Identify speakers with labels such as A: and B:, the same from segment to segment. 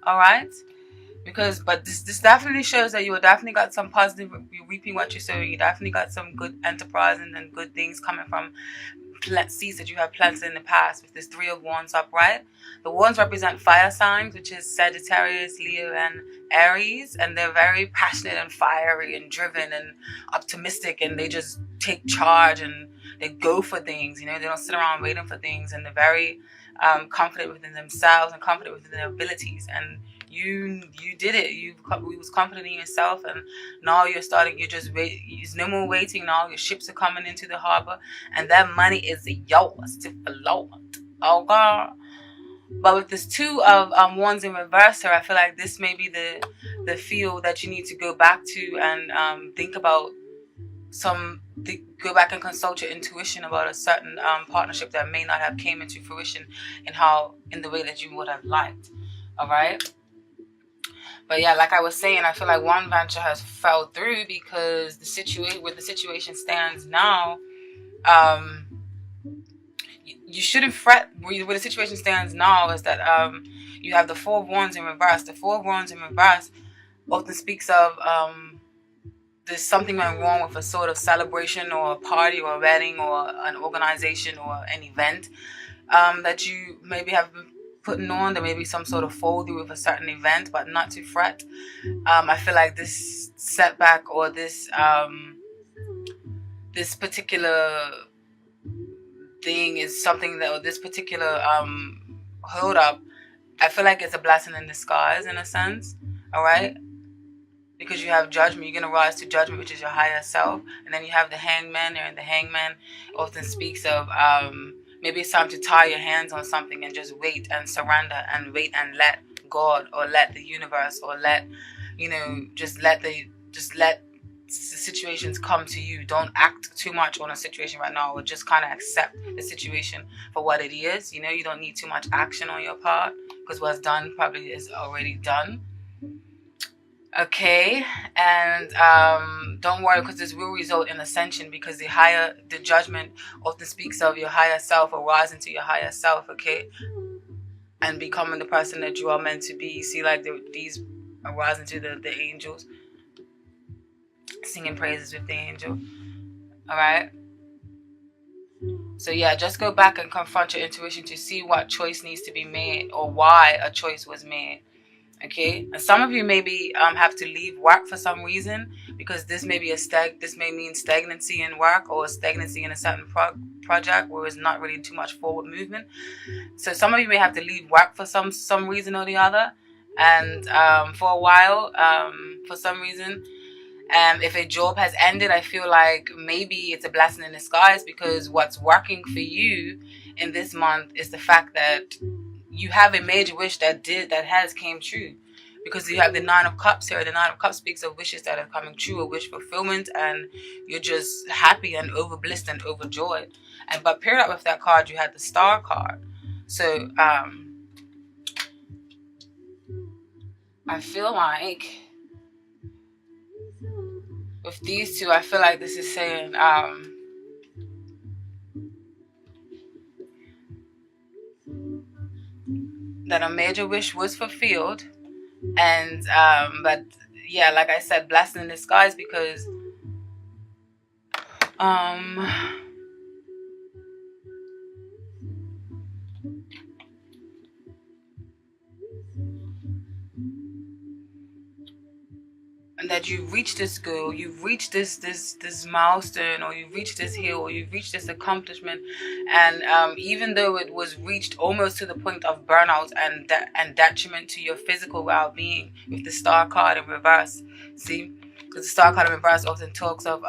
A: All right. Because, but this definitely shows that you definitely got some positive. You're reaping what you're sowing. You definitely got some good enterprise and good things coming from seeds that you have planted in the past. With this Three of Wands upright, the wands represent fire signs, which is Sagittarius, Leo, and Aries, and they're very passionate and fiery and driven and optimistic, and they just take charge and they go for things. You know, they don't sit around waiting for things, and they're very confident within themselves and confident within their abilities. And you did it. You was confident in yourself, and now you're starting. You're just wait. There's no more waiting now. Your ships are coming into the harbor, and that money is yours to float. Oh God. But with this Two of Wands in reverse here, I feel like this may be the field that you need to go back to and think about go back and consult your intuition about a certain partnership that may not have came into fruition in the way that you would have liked. All right. But yeah, like I was saying, I feel like one venture has fell through because where the situation stands now, you shouldn't fret. Where the situation stands now is that you have the Four of Wands in reverse. The Four of Wands in reverse often speaks of there's something went wrong with a sort of celebration or a party or a wedding or an organization or an event that you maybe have been putting on. There may be some sort of fall through with a certain event, but not to fret. I feel like this setback or this particular thing is something that, or this particular hold up, I feel like it's a blessing in disguise in a sense. All right. Because you have judgment, you're going to rise to judgment, which is your higher self. And then you have the hangman there, and the hangman often speaks of maybe it's time to tie your hands on something and just wait and surrender and wait and let God or let the universe or let, just let the situations come to you. Don't act too much on a situation right now, or just kind of accept the situation for what it is. You don't need too much action on your part, because what's done probably is already done. Okay, and don't worry, because this will result in ascension, because the judgment often speaks of your higher self or rising to your higher self, okay, and becoming the person that you are meant to be. You see, like these are rising to the angels, singing praises with the angel. All right. So yeah, just go back and confront your intuition to see what choice needs to be made or why a choice was made. Okay, and some of you maybe have to leave work for some reason, because this may be this may mean stagnancy in work or stagnancy in a certain project where there's not really too much forward movement. So some of you may have to leave work for some reason or the other, and for a while, for some reason. If a job has ended, I feel like maybe it's a blessing in disguise, because what's working for you in this month is the fact that you have a major wish that has came true, because you have the Nine of Cups here. The Nine of Cups speaks of wishes that are coming true, a wish fulfillment, and you're just happy and overblissed and overjoyed. But paired up with that card, you had the Star card. So I feel like with these two, I feel like this is saying that a major wish was fulfilled, and but yeah, like I said, blessing in disguise, because that you've reached this goal, you've reached this milestone, or you've reached this hill, or you've reached this accomplishment, and even though it was reached almost to the point of burnout and detriment to your physical well-being, with the Star card in reverse. See, because the Star card in reverse often talks of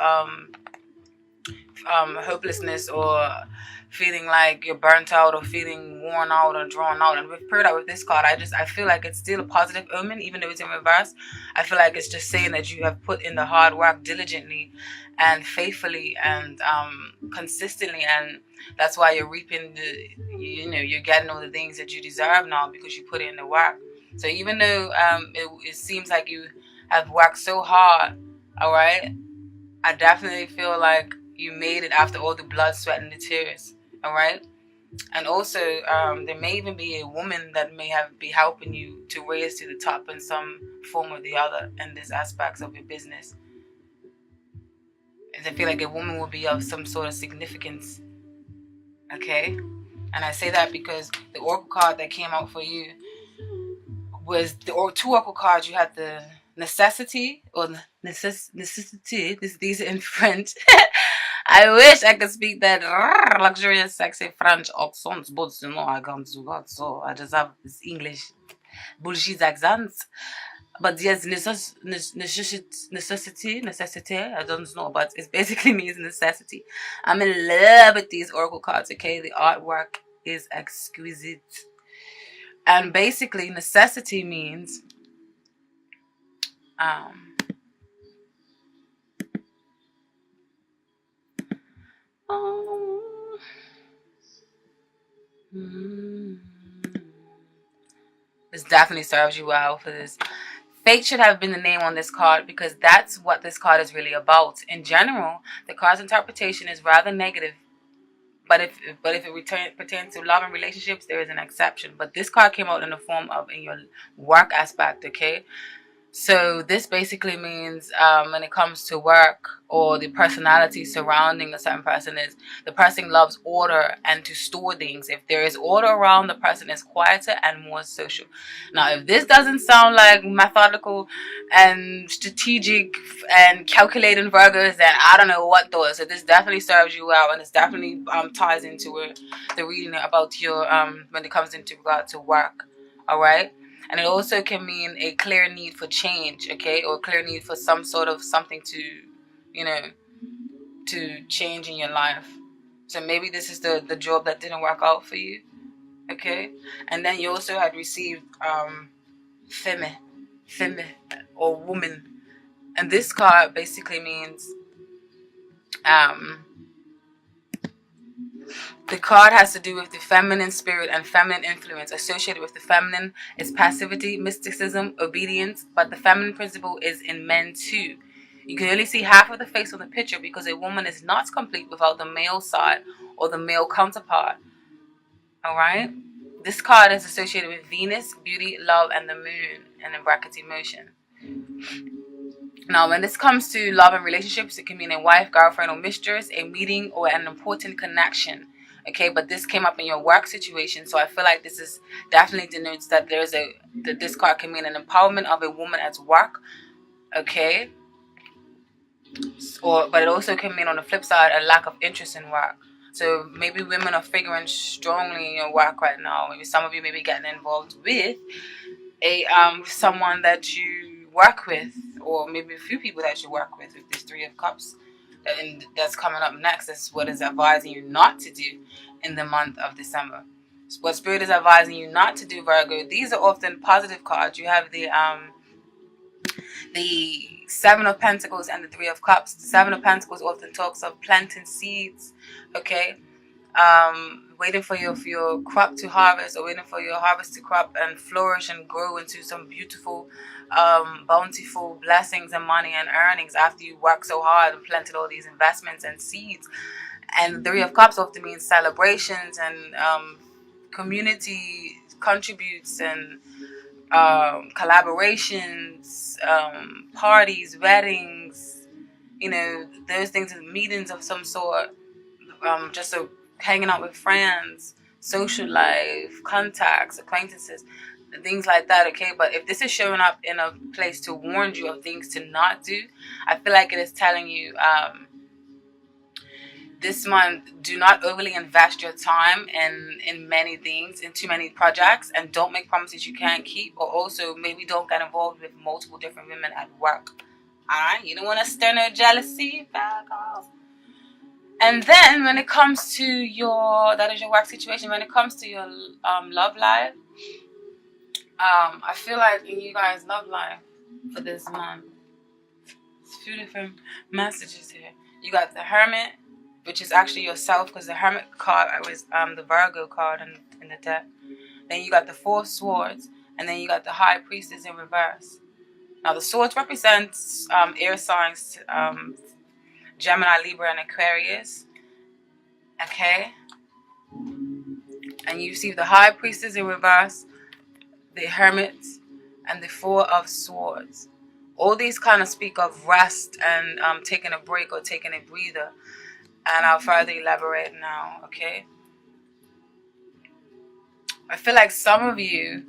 A: hopelessness, or feeling like you're burnt out, or feeling worn out or drawn out. And with paired out with this card, I feel like it's still a positive omen, even though it's in reverse. I feel like it's just saying that you have put in the hard work diligently and faithfully and consistently, and that's why you're reaping you're getting all the things that you deserve now, because you put in the work. So even though it seems like you have worked so hard, all right, I definitely feel like you made it after all the blood, sweat, and the tears. All right. And also, there may even be a woman that may be helping you to raise to the top in some form or the other in these aspects of your business. And I feel like a woman will be of some sort of significance. Okay? And I say that because the oracle card that came out for you was two oracle cards. You had the necessity or necessity. These are in French. I wish I could speak that luxurious, sexy French accent, but you know I can't do that. So I just have this English bullshit accent. But yes, necessity. I don't know, but it basically means necessity. I'm in love with these oracle cards. Okay, the artwork is exquisite. And basically, necessity means um, oh, this definitely serves you well for this. Fate should have been the name on this card because that's what this card is really about. In general, the card's interpretation is rather negative. But if it pertains to love and relationships, there is an exception. But this card came out in the form of in your work aspect, okay? So this basically means when it comes to work or the personality surrounding a certain person is the person loves order and to store things. If there is order around, the person is quieter and more social. Now, if this doesn't sound like methodical and strategic and calculating Virgos, then I don't know what does. So this definitely serves you well, and it's definitely ties into the reading about your when it comes into regard to work. All right. And it also can mean a clear need for change, okay? Or a clear need for some sort of something to, you know, to change in your life. So maybe this is the job that didn't work out for you, okay? And then you also had received femme, or woman. And this card basically means the card has to do with the feminine spirit and feminine influence. Associated with the feminine is passivity, mysticism, obedience, but the feminine principle is in men too. You can only see half of the face on the picture because a woman is not complete without the male side or the male counterpart. Alright? This card is associated with Venus, beauty, love, and the moon, and in brackets emotion. Now, when this comes to love and relationships, it can mean a wife, girlfriend, or mistress, a meeting, or an important connection. Okay, but this came up in your work situation, so I feel like this is definitely denotes that this card can mean an empowerment of a woman at work. Okay, but it also can mean on the flip side a lack of interest in work. So maybe women are figuring strongly in your work right now. Maybe some of you may be getting involved with a someone that you work with, or maybe a few people that you work with this Three of Cups. And that's coming up next. That's what is advising you not to do in the month of December. What Spirit is advising you not to do, Virgo. These are often positive cards. You have the Seven of Pentacles and the Three of Cups. The Seven of Pentacles often talks of planting seeds. Okay. Waiting for your crop to harvest, or waiting for your harvest to crop and flourish and grow into some beautiful bountiful blessings and money and earnings after you work so hard and planted all these investments and seeds. And the Three of Cups often means celebrations and community contributes and collaborations, parties, weddings, those things, meetings of some sort, just hanging out with friends, social life, contacts, acquaintances, things like that, okay? But if this is showing up in a place to warn you of things to not do, I feel like it is telling you this month, do not overly invest your time in many things, in too many projects, and don't make promises you can't keep, or also maybe don't get involved with multiple different women at work. Alright? You don't want to stir no jealousy, Virgos. And then when it comes to that is your work situation, when it comes to your love life, I feel like in you guys' love life for this month, there's a few different messages here. You got the Hermit, which is actually yourself, because the Hermit card was the Virgo card in the deck. Then you got the Four of Swords, and then you got the High Priestess in reverse. Now the swords represents air signs, Gemini, Libra, and Aquarius. Okay. And you receive the High Priestess in reverse, the Hermit, and the Four of Swords. All these kind of speak of rest and taking a break or taking a breather. And I'll further elaborate now, okay? I feel like some of you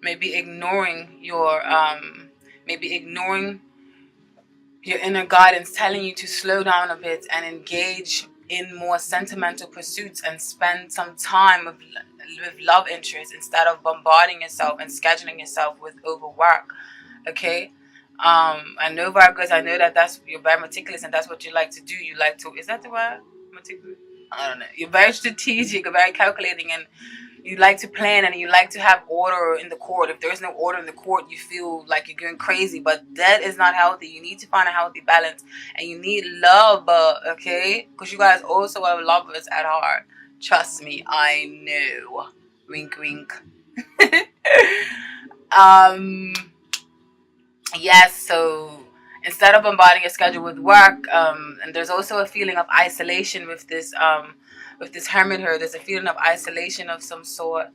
A: may be ignoring your inner guidance telling you to slow down a bit and engage in more sentimental pursuits and spend some time with love interests instead of bombarding yourself and scheduling yourself with overwork. Okay. I know Virgos, I know that's, you're very meticulous and that's what you like to do. You like to, is that the word? Meticulous? I don't know. You're very strategic, very calculating, and you like to plan and you like to have order in the court. If there's no order in the court, you feel like you're going crazy, but that is not healthy. You need to find a healthy balance, and you need love, okay? Because you guys also are lovers at heart. Trust me, I know. Wink, wink. Yes, so instead of bombarding your schedule with work, and there's also a feeling of isolation with this hermit here. There's a feeling of isolation of some sort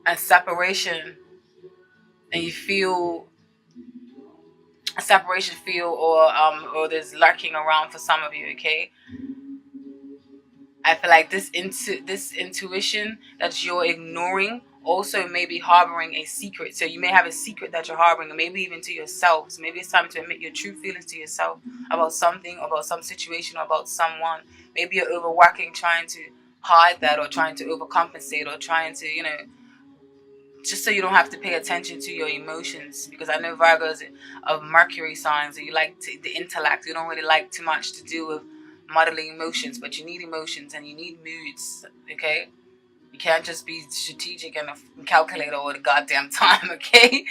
A: and separation, and you feel a separation feel, or there's lurking around for some of you. Okay, I feel like this intuition that you're ignoring also may be harboring a secret. So you may have a secret that you're harboring, maybe even to yourself. So maybe it's time to admit your true feelings to yourself about something, about some situation, or about someone. Maybe you're overworking, trying to hide that, or trying to overcompensate, or trying to, just so you don't have to pay attention to your emotions. Because I know Virgos of Mercury signs, and you like the intellect. You don't really like too much to do with modeling emotions, but you need emotions and you need moods, okay? You can't just be strategic and a calculator all the goddamn time, okay?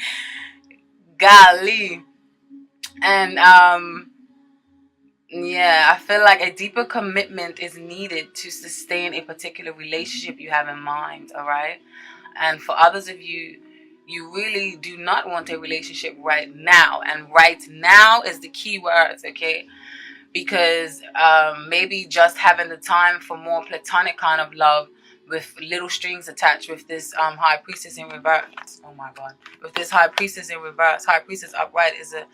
A: Golly. And yeah, I feel like a deeper commitment is needed to sustain a particular relationship you have in mind, all right? And for others of you, you really do not want a relationship right now. And right now is the key words, okay? Because maybe just having the time for more platonic kind of love with little strings attached with this High Priestess in reverse. Oh my God. With this High Priestess in reverse. High Priestess upright is a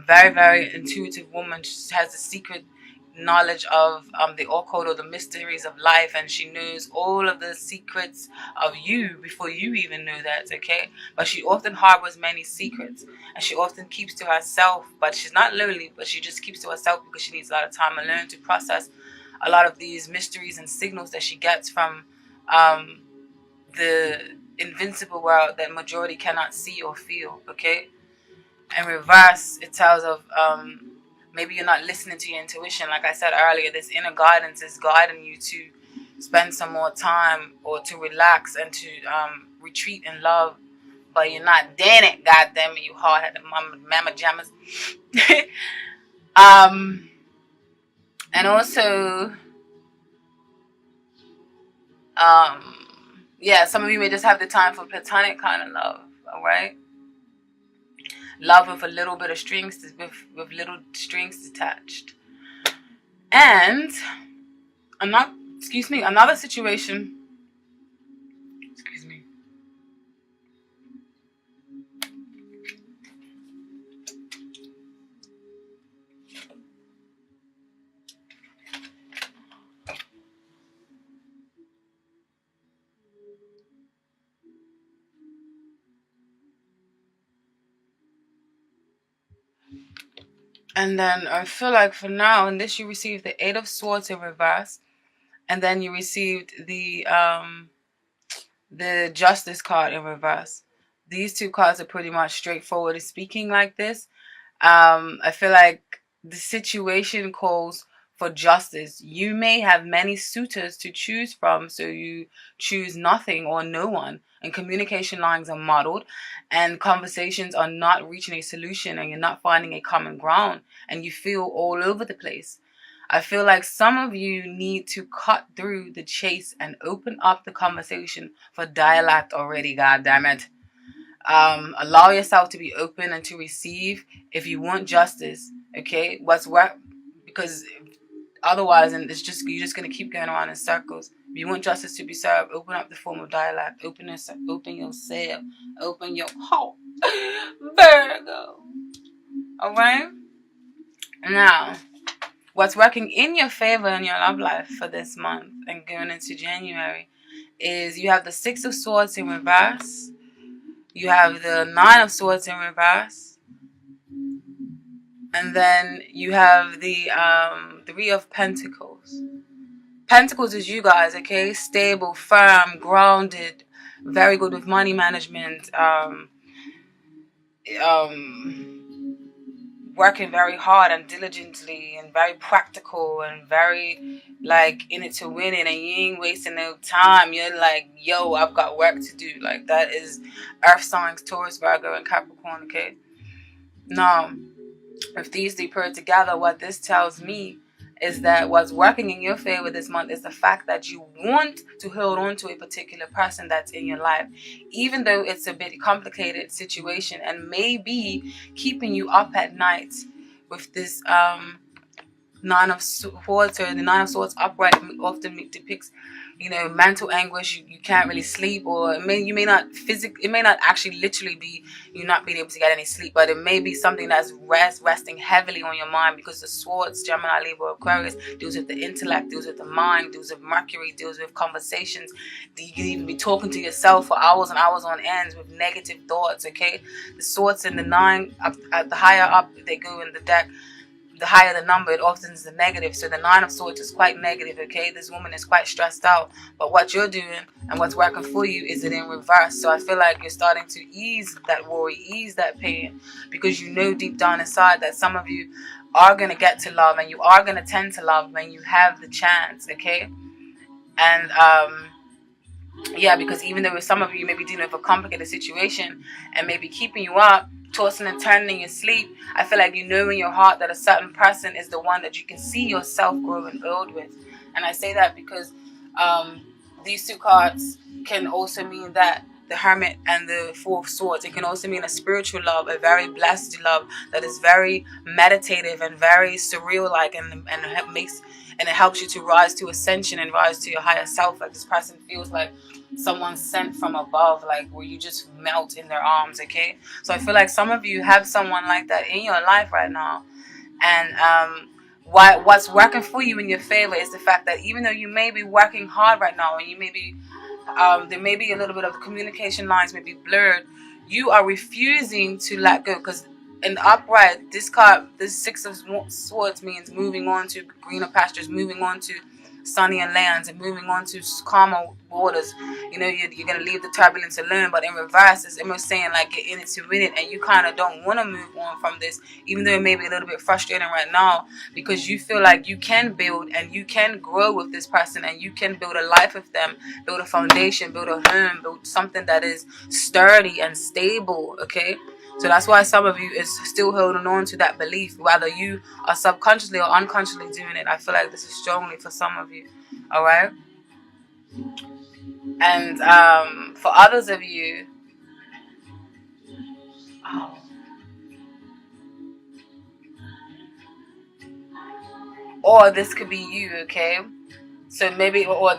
A: very, very intuitive woman. She has a secret knowledge of the occult or the mysteries of life, and she knows all of the secrets of you before you even know that, okay? But she often harbors many secrets, and she often keeps to herself. But she's not lonely, but she just keeps to herself because she needs a lot of time alone to process a lot of these mysteries and signals that she gets from the invincible world that majority cannot see or feel, okay? In reverse, it tells of maybe you're not listening to your intuition. Like I said earlier, this inner guidance is guiding you to spend some more time or to relax and to retreat in love. But you're not doing it, goddamn it, you hard-headed mama jammers. And also, yeah, some of you may just have the time for platonic kind of love, all right? Love with a little bit of strings, with little strings attached. And another situation. Excuse me. And then I feel like for now, in this you received the Eight of Swords in reverse, and then you received the Justice card in reverse. These two cards are pretty much straightforward in speaking like this. I feel like the situation calls for justice. You may have many suitors to choose from, so you choose nothing or no one. And communication lines are muddled, and conversations are not reaching a solution, and you're not finding a common ground, and you feel all over the place. I feel like some of you need to cut through the chase and open up the conversation for dialect already, God damn it. Allow yourself to be open and to receive if you want justice, okay? Because Otherwise, and you're just gonna keep going around in circles. If you want justice to be served, open up the form of dialogue. Open yourself. Open yourself. Open your heart. Virgo. All right. Now, what's working in your favor in your love life for this month and going into January is you have the Six of Swords in reverse. You have the Nine of Swords in reverse. And then you have the Three of Pentacles. Pentacles is you guys, okay? Stable, firm, grounded, very good with money management, working very hard and diligently and very practical and very like in it to win it, and you ain't wasting no time. You're like, yo, I've got work to do. Like, that is earth signs, Taurus, Virgo, and Capricorn, okay? Now, if these three paired together, what this tells me is that what's working in your favor this month is the fact that you want to hold on to a particular person that's in your life, even though it's a bit complicated situation and maybe keeping you up at night with this Nine of Swords, or the Nine of Swords upright often depicts, mental anguish. You can't really sleep, or it may not actually literally be you not being able to get any sleep, but it may be something that's resting heavily on your mind, because the Swords, Gemini, Libra, Aquarius, deals with the intellect, deals with the mind, deals with Mercury, deals with conversations. You can even be talking to yourself for hours and hours on ends with negative thoughts, okay? The Swords and the Nine, the higher up they go in the deck, the higher the number, it often is the negative. So the Nine of Swords is quite negative, okay? This woman is quite stressed out. But what you're doing and what's working for you is it in reverse. So I feel like you're starting to ease that worry, ease that pain, because you know deep down inside that some of you are going to get to love, and you are going to tend to love when you have the chance, okay? And yeah, because even though some of you may be dealing with a complicated situation and maybe keeping you up, tossing and turning in your sleep, I feel like you know in your heart that a certain person is the one that you can see yourself growing old with. And I say that because these two cards can also mean that the Hermit and the Four of Swords, it can also mean a spiritual love, a very blessed love that is very meditative and very surreal-like, and it helps you to rise to ascension and rise to your higher self. Like, this person feels like someone sent from above, like where you just melt in their arms, okay? So I feel like some of you have someone like that in your life right now. And what's working for you in your favor is the fact that even though you may be working hard right now, and you may be there may be a little bit of the communication lines may be blurred, you are refusing to let go. Because in the upright, this card, this Six of Swords, means moving on to greener pastures, moving on to sunnier lands, and moving on to calmer waters. You're going to leave the turbulence alone. But in reverse, it's almost saying like you're in it to win it, and you kind of don't want to move on from this, even though it may be a little bit frustrating right now, because you feel like you can build and you can grow with this person, and you can build a life with them, build a foundation, build a home, build something that is sturdy and stable, okay? So that's why some of you is still holding on to that belief, whether you are subconsciously or unconsciously doing it. I feel like this is strongly for some of you, all right? And for others of you, or this could be you, okay? So maybe, or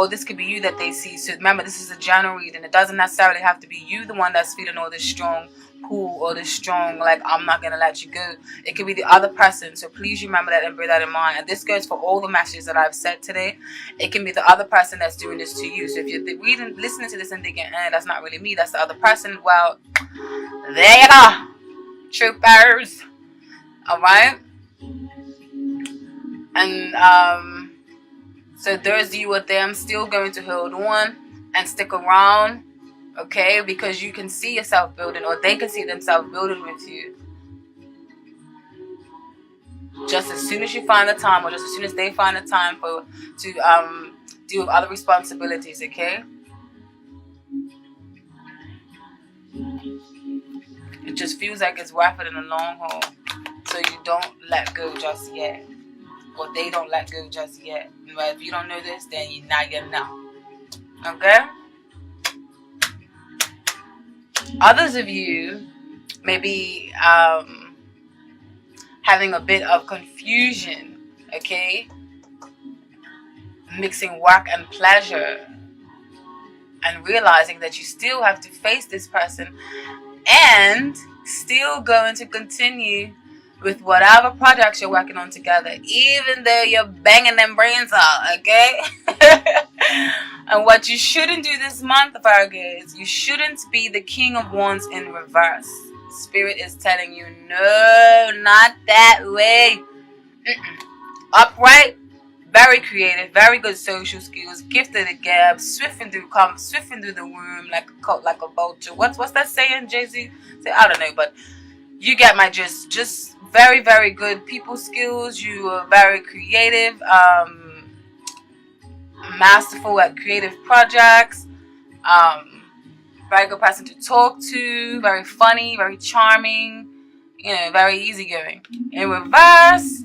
A: this could be you that they see. So remember, this is a general reading. It doesn't necessarily have to be you, the one that's feeling all this strong pull or this strong, like, I'm not going to let you go. It could be the other person. So please remember that and bear that in mind. And this goes for all the messages that I've said today. It can be the other person that's doing this to you. So if you're listening to this and thinking, that's not really me, that's the other person, well, there you go, troopers. All right? And so those you with them still going to hold on and stick around, okay? Because you can see yourself building, or they can see themselves building with you. Just as soon as you find the time, or just as soon as they find the time to deal with other responsibilities, okay? It just feels like it's worth it in the long haul. So you don't let go just yet. Or they don't let go just yet. But if you don't know this, then now you know. Okay? Others of you may be having a bit of confusion, okay? mixing work and pleasure, and realizing that you still have to face this person and still going to continue with whatever projects you're working on together, even though you're banging them brains out, okay? And what you shouldn't do this month, Virgo, is you shouldn't be the King of Wands in reverse. Spirit is telling you, no, not that way. Upright, very creative, very good social skills, gifted at gab, swiffing through the womb like a vulture. What's that saying, Jay-Z? I don't know, but you get my gist. Just very, very good people skills. You are very creative, masterful at creative projects, very good person to talk to, very funny, very charming, very easygoing. In reverse,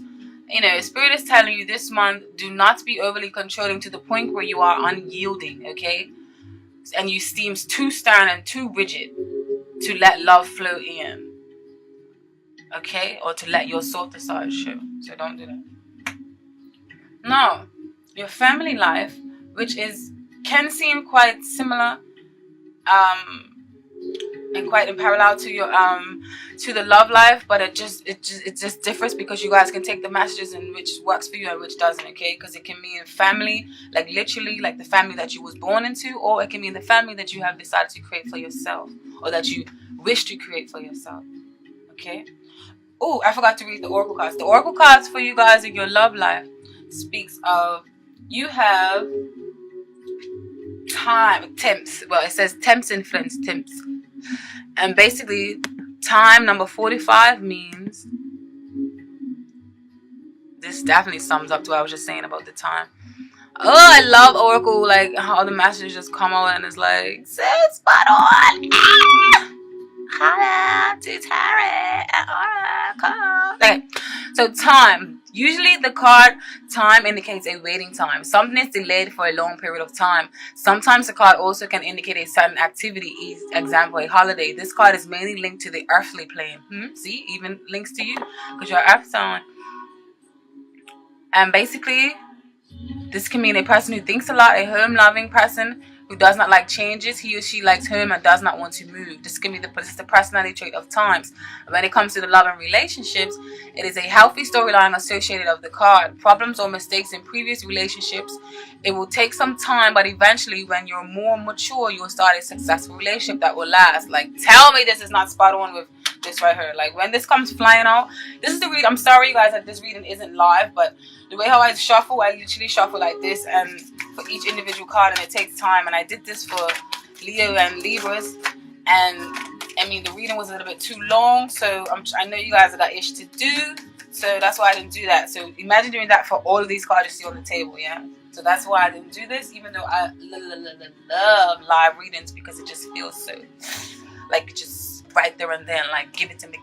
A: Spirit is telling you this month, do not be overly controlling to the point where you are unyielding, okay? And you seem too stern and too rigid to let love flow in, okay? Or to let your softer side show. So don't do that. Now, your family life, which can seem quite similar, and quite in parallel to your to the love life, but it just differs because you guys can take the messages in which works for you and which doesn't, okay? Because it can mean family, like literally like the family that you was born into, or it can mean the family that you have decided to create for yourself, or that you wish to create for yourself, okay? Oh, I forgot to read the oracle cards. The oracle cards for you guys in your love life speaks of you have time, temps. Well, it says temps influence, temps. And basically, time number 45 means, this definitely sums up to what I was just saying about the time. Oh, I love Oracle, like how the messages just come out and it's like, so spot on. Holla to Tarot. Okay, so time. Usually the card time indicates a waiting time. Something is delayed for a long period of time. Sometimes the card also can indicate a sudden activity, example, a holiday. This card is mainly linked to the earthly plane. See, even links to you because you're earth sign. And basically, this can mean a person who thinks a lot, a home-loving person who does not like changes. He or she likes home and does not want to move. This can be the personality trait of times. When it comes to the love and relationships, it is a healthy storyline associated of the card. Problems or mistakes in previous relationships. It will take some time, but eventually when you're more mature, you'll start a successful relationship that will last. Like, tell me this is not spot on with this right here. Like, when this comes flying out, this is the read. I'm sorry, you guys, that this reading isn't live, but the way how I shuffle, I literally shuffle like this, and for each individual card, and it takes time. And I did this for Leo and Libras, and I mean the reading was a little bit too long, so I know you guys have got ish to do, so that's why I didn't do that. So imagine doing that for all of these cards you see on the table, yeah. So that's why I didn't do this, even though I love live readings because it just feels so like just right there and then, like give it to me.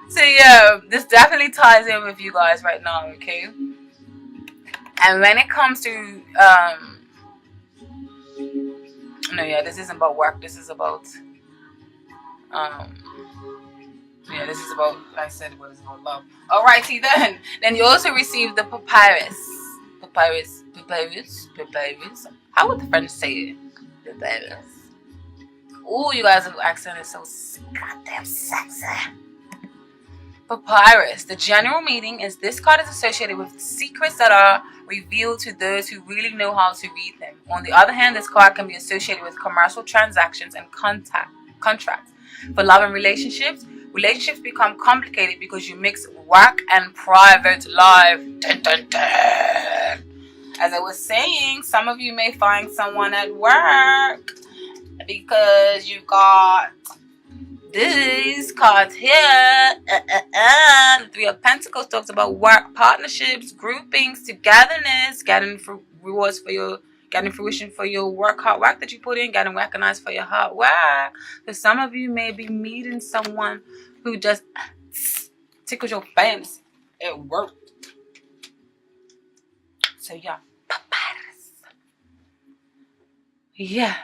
A: So yeah, this definitely ties in with you guys right now, okay? And when it comes to no, yeah, this isn't about work. This is about this is about, like I said, what is about love. Alrighty then. Then you also receive the papyrus. How would the French say it? Papyrus. Oh, you guys' accent is so goddamn sexy. Papyrus. The general meaning is this card is associated with secrets that are revealed to those who really know how to read them. On the other hand, this card can be associated with commercial transactions and contracts. For love and relationships become complicated because you mix work and private life. Dun, dun, dun. As I was saying, some of you may find someone at work because you got these cards here. The Three of Pentacles talks about work, partnerships, groupings, togetherness, getting rewards for your, getting fruition for your hard work that you put in, getting recognized for your hard work. So some of you may be meeting someone who just tickles your fancy at work. So yeah, papyrus. Yeah.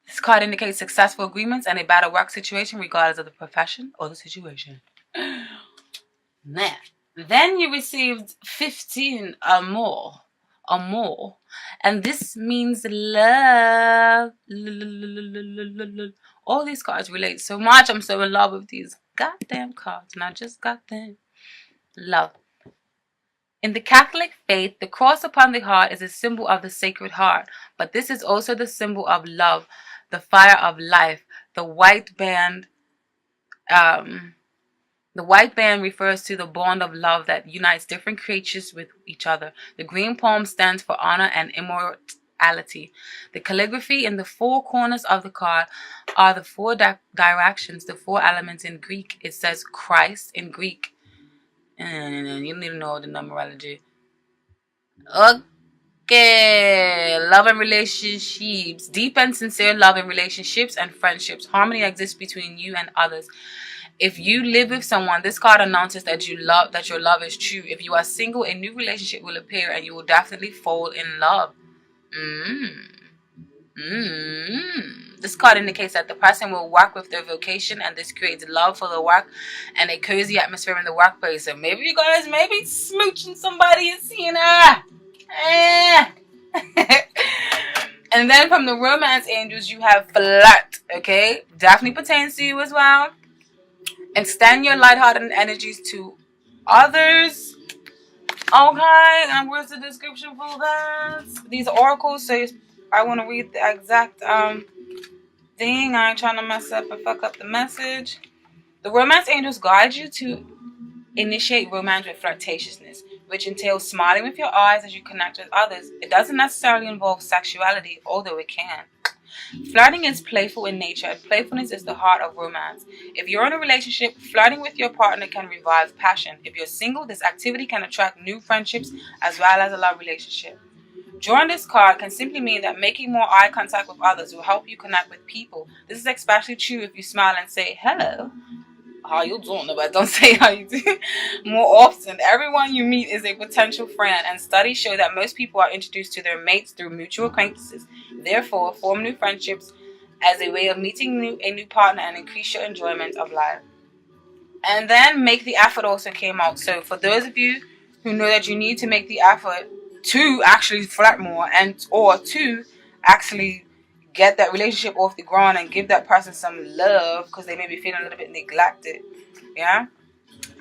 A: This card indicates successful agreements and a better work situation regardless of the profession or the situation. Nah. Then you received 15 or more. Or more. And this means love. All these cards relate so much. I'm so in love with these goddamn cards. And I just got them. Love. In the Catholic faith, the cross upon the heart is a symbol of the Sacred Heart, but this is also the symbol of love, the fire of life. The white band, the white band refers to the bond of love that unites different creatures with each other. The green palm stands for honor and immortality. The calligraphy in the four corners of the card are the four directions, the four elements in Greek. It says Christ in Greek. And you don't even know the numerology. Okay, love and relationships. Deep and sincere love in relationships and friendships. Harmony exists between you and others. If you live with someone, this card announces that your love is true. If you are single, a new relationship will appear and you will definitely fall in love. This card indicates that the person will work with their vocation, and this creates love for the work and a cozy atmosphere in the workplace. So maybe you guys may be smooching somebody and seeing And then from the romance angels, you have flirt. Okay, definitely pertains to you as well. Extend your lighthearted energies to others. Okay, and where's the description for that? These oracles, so I want to read the exact thing. I ain't trying to mess up and fuck up the message. The romance angels guide you to initiate romance with flirtatiousness, which entails smiling with your eyes as you connect with others. It doesn't necessarily involve sexuality, although it can. Flirting is playful in nature, and playfulness is the heart of romance. If you're in a relationship, flirting with your partner can revive passion. If you're single, this activity can attract new friendships as well as a love relationship. Drawing this card can simply mean that making more eye contact with others will help you connect with people. This is especially true if you smile and say, hello, how you doing? But don't say how you do. More often, everyone you meet is a potential friend, and studies show that most people are introduced to their mates through mutual acquaintances. Therefore, form new friendships as a way of meeting a new partner and increase your enjoyment of life. And then make the effort also came out. So for those of you who know that you need to make the effort to actually flirt more or to actually get that relationship off the ground and give that person some love because they may be feeling a little bit neglected. Yeah?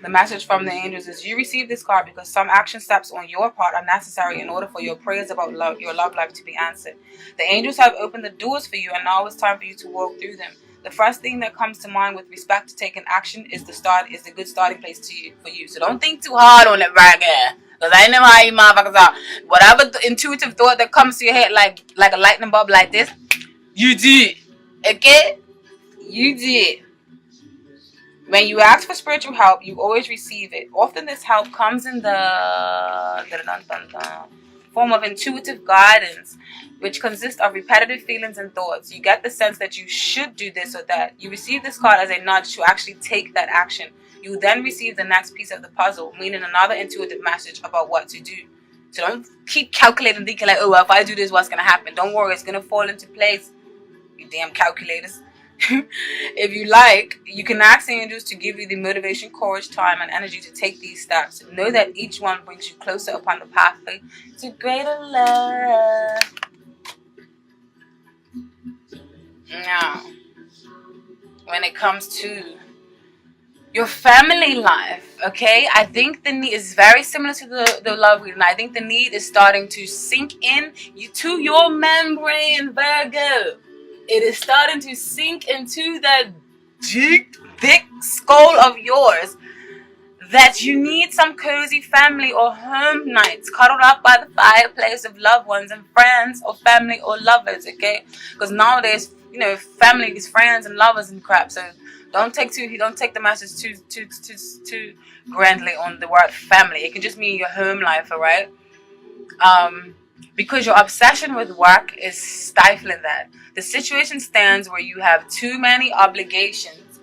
A: The message from the angels is you receive this card because some action steps on your part are necessary in order for your prayers about your love life to be answered. The angels have opened the doors for you, and now it's time for you to walk through them. The first thing that comes to mind with respect to taking action is the good starting place for you. So don't think too hard on it, Virgo. Because I know how you motherfuckers are. Whatever the intuitive thought that comes to your head like a lightning bulb like this, you did. Okay? You did. When you ask for spiritual help, you always receive it. Often this help comes in the form of intuitive guidance, which consists of repetitive feelings and thoughts. You get the sense that you should do this or that. You receive this card as a nudge to actually take that action. You then receive the next piece of the puzzle, meaning another intuitive message about what to do. So don't keep calculating, thinking like, oh, well, if I do this, what's going to happen? Don't worry, it's going to fall into place. You damn calculators. If you like, you can ask the angels to give you the motivation, courage, time, and energy to take these steps. Know that each one brings you closer upon the pathway to greater love. Now, when it comes to your family life, okay, I think the need is very similar to the love reading. I think the need is starting to sink in to your membrane, Virgo. It is starting to sink into that deep, thick skull of yours that you need some cozy family or home nights cuddled up by the fireplace of loved ones and friends or family or lovers, okay? Because nowadays, family is friends and lovers and crap. So don't take the message too grandly on the word family. It can just mean your home life, all right? Because your obsession with work is stifling that. The situation stands where you have too many obligations.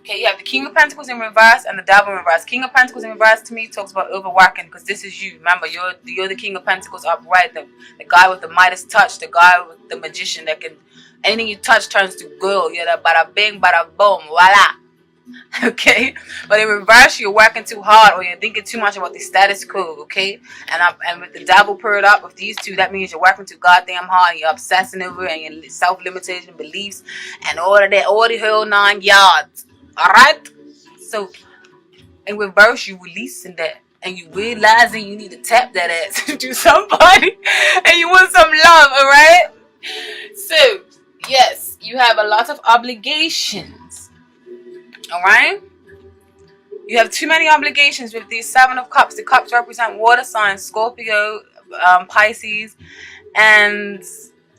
A: Okay, you have the King of Pentacles in reverse and the Devil in reverse. King of Pentacles in reverse to me talks about overworking because this is you. Remember, you're the King of Pentacles upright, the guy with the Midas touch, the guy with the magician that can, anything you touch turns to gold. You're the bada bing, bada boom, voila. Okay, but in reverse, you're working too hard or you're thinking too much about the status quo. Okay, and with the double paired up with these two, that means you're working too goddamn hard and you're obsessing over and your self-limitation beliefs and all of that, all the whole 9 yards. All right, so in reverse, you releasing that and you realizing you need to tap that ass to somebody and you want some love. All right, so yes, you have a lot of obligations. All right. You have too many obligations with these 7 of Cups. The cups represent water signs, Scorpio, Pisces, and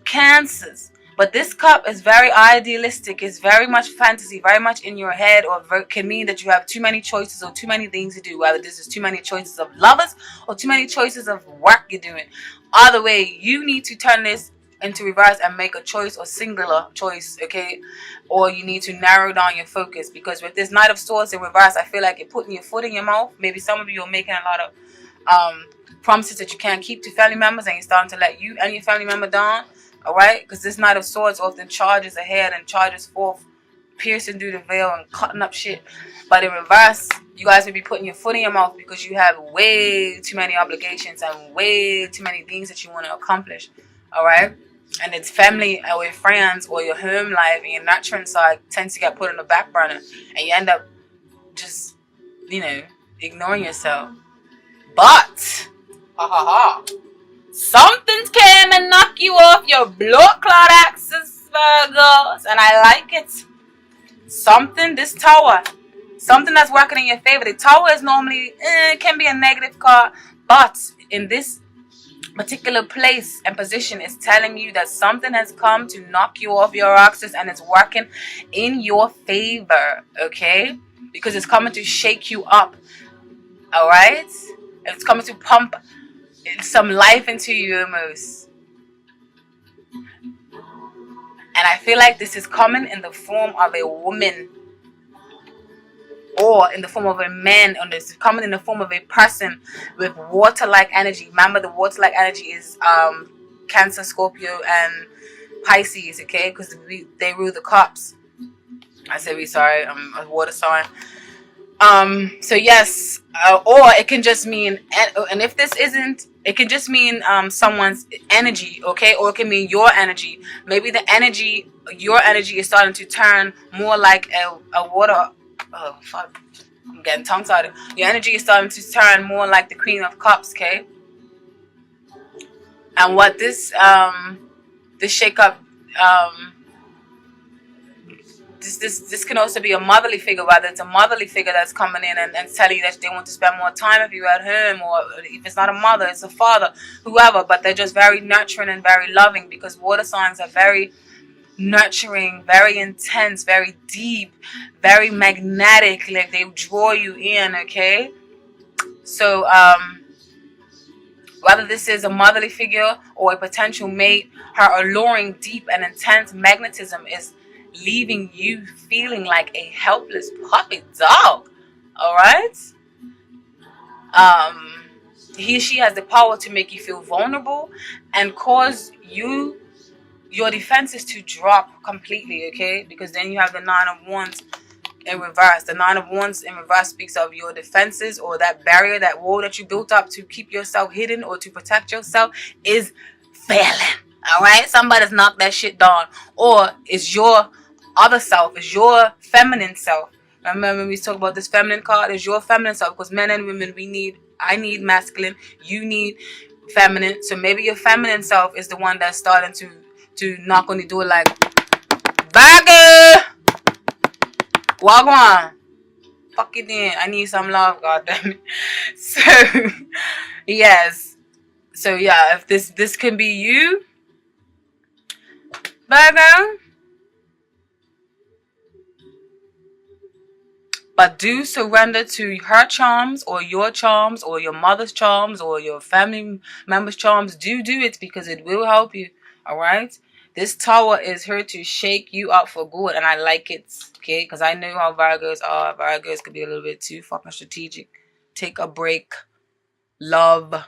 A: Cancers. But this cup is very idealistic. It's very much fantasy, very much in your head, or can mean that you have too many choices or too many things to do. Whether this is too many choices of lovers or too many choices of work you're doing. Either way, you need to turn this into reverse and make a choice or singular choice, okay? Or you need to narrow down your focus, because with this Knight of Swords in reverse, I feel like you're putting your foot in your mouth. Maybe some of you are making a lot of promises that you can't keep to family members, and you're starting to let you and your family member down. All right, because this Knight of Swords often charges ahead and charges forth, piercing through the veil and cutting up shit. But in reverse, you guys will be putting your foot in your mouth because you have way too many obligations and way too many things that you want to accomplish. All right, and it's family or your friends or your home life and your nurturing side tends to get put on the back burner, and you end up just, ignoring yourself. But something's came and knock you off your blood clot axis, Virgos, and I like it. This tower, something that's working in your favor. The tower is normally can be a negative card, but in this particular place and position is telling you that something has come to knock you off your axis and it's working in your favor, okay? Because it's coming to shake you up, all right? It's coming to pump some life into you almost. And I feel like this is coming in the form of a woman or in the form of a man, or this is coming in the form of a person with water-like energy. Remember, the water-like energy is Cancer, Scorpio, and Pisces, okay? Because they rule the cups. I said I'm a water sign. So yes, or it can just mean, and if this isn't, it can just mean someone's energy, okay? Or it can mean your energy. Maybe your energy is starting to turn more like a water. Oh fuck, I'm getting tongue-tied. Your energy is starting to turn more like the Queen of Cups, okay? And what this shakeup, this can also be a motherly figure, whether it's a motherly figure that's coming in and telling you that they want to spend more time with you at home, or if it's not a mother, it's a father, whoever, but they're just very nurturing and very loving, because water signs are very nurturing, very intense, very deep, very magnetic, like they draw you in, okay? So whether this is a motherly figure or a potential mate, her alluring, deep and intense magnetism is leaving you feeling like a helpless puppy dog. All right. She has the power to make you feel vulnerable and cause your defenses to drop completely, okay? Because then you have the 9 of Wands in reverse. The 9 of Wands in reverse speaks of your defenses, or that barrier, that wall that you built up to keep yourself hidden or to protect yourself is failing. All right, somebody's knocked that shit down, or it's your other self, it's your feminine self. Remember when we talk about this feminine card, it's your feminine self, because men and women, I need masculine, you need feminine. So maybe your feminine self is the one that's starting to knock on the door like, Virgo, walk on, fuck it in, I need some love, goddamn it. So yes, so yeah, if this can be you, Virgo, but do surrender to her charms or your mother's charms or your family members' charms. Do it, because it will help you. All right. This tower is here to shake you up for good, and I like it. Okay, because I know how Virgos are. Virgos could be a little bit too fucking strategic. Take a break. Love.